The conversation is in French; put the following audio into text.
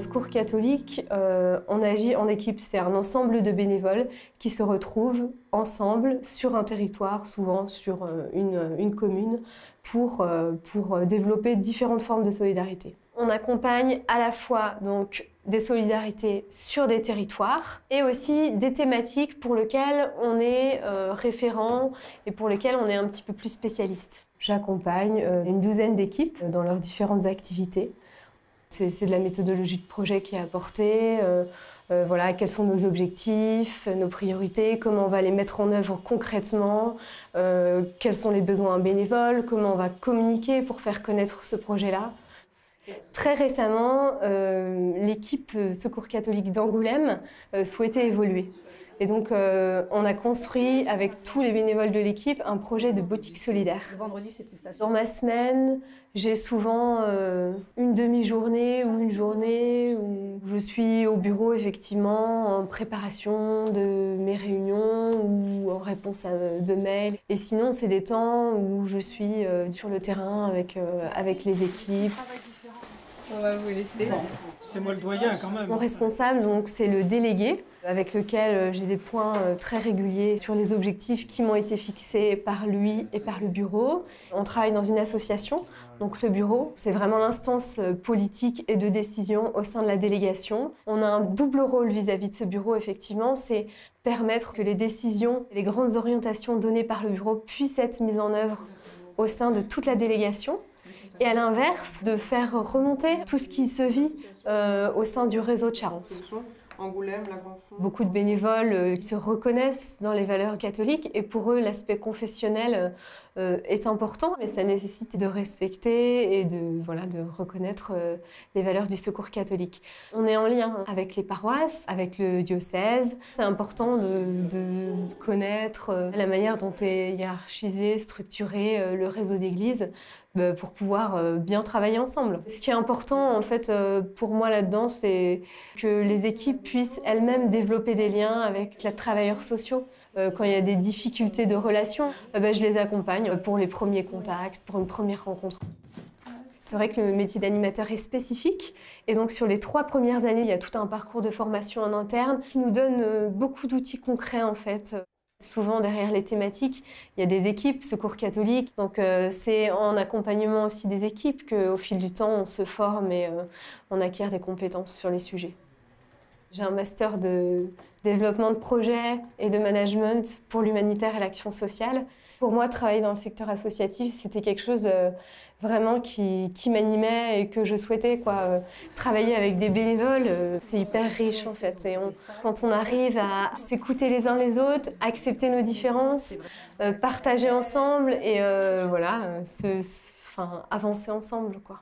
Secours catholique, on agit en équipe, c'est un ensemble de bénévoles qui se retrouvent ensemble sur un territoire, souvent sur une commune, pour développer différentes formes de solidarité. On accompagne à la fois donc, des solidarités sur des territoires et aussi des thématiques pour lesquelles on est référent et pour lesquelles on est un petit peu plus spécialiste. J'accompagne une douzaine d'équipes dans leurs différentes activités. C'est de la méthodologie de projet qui est apportée, voilà, quels sont nos objectifs, nos priorités, comment on va les mettre en œuvre concrètement, quels sont les besoins bénévoles, comment on va communiquer pour faire connaître ce projet-là. Très récemment, l'équipe Secours catholique d'Angoulême souhaitait évoluer. Et donc, on a construit avec tous les bénévoles de l'équipe un projet de boutique solidaire. Dans ma semaine, j'ai souvent une demi-journée ou une journée où je suis au bureau, effectivement, en préparation de mes réunions ou en réponse à de mails. Et sinon, c'est des temps où je suis sur le terrain avec les équipes. On va vous laisser. Bon. C'est moi le doyen quand même. Mon responsable, donc, c'est le délégué, avec lequel j'ai des points très réguliers sur les objectifs qui m'ont été fixés par lui et par le bureau. On travaille dans une association, donc le bureau, c'est vraiment l'instance politique et de décision au sein de la délégation. On a un double rôle vis-à-vis de ce bureau, effectivement, c'est permettre que les décisions, les grandes orientations données par le bureau puissent être mises en œuvre au sein de toute la délégation. Et à l'inverse, de faire remonter tout ce qui se vit au sein du réseau de Charente. Angoulême, la Grande Fond. Beaucoup de bénévoles se reconnaissent dans les valeurs catholiques et pour eux, l'aspect confessionnel est important, mais ça nécessite de respecter et de reconnaître les valeurs du Secours catholique. On est en lien avec les paroisses, avec le diocèse. C'est important de connaître la manière dont est hiérarchisé, structuré le réseau d'églises pour pouvoir bien travailler ensemble. Ce qui est important en fait pour moi là-dedans, c'est que les équipes puissent elles-mêmes développer des liens avec les travailleurs sociaux. Quand il y a des difficultés de relation, je les accompagne pour les premiers contacts, pour une première rencontre. C'est vrai que le métier d'animateur est spécifique et donc sur les 3 premières années, il y a tout un parcours de formation en interne qui nous donne beaucoup d'outils concrets en fait. Souvent, derrière les thématiques, il y a des équipes Secours catholique. Donc, c'est en accompagnement aussi des équipes qu'au fil du temps, on se forme et on acquiert des compétences sur les sujets. J'ai un master de développement de projets et de management pour l'humanitaire et l'action sociale. Pour moi, travailler dans le secteur associatif, c'était quelque chose vraiment qui m'animait et que je souhaitais. Travailler avec des bénévoles, c'est hyper riche en fait. Et quand on arrive à s'écouter les uns les autres, accepter nos différences, partager ensemble et avancer ensemble, quoi.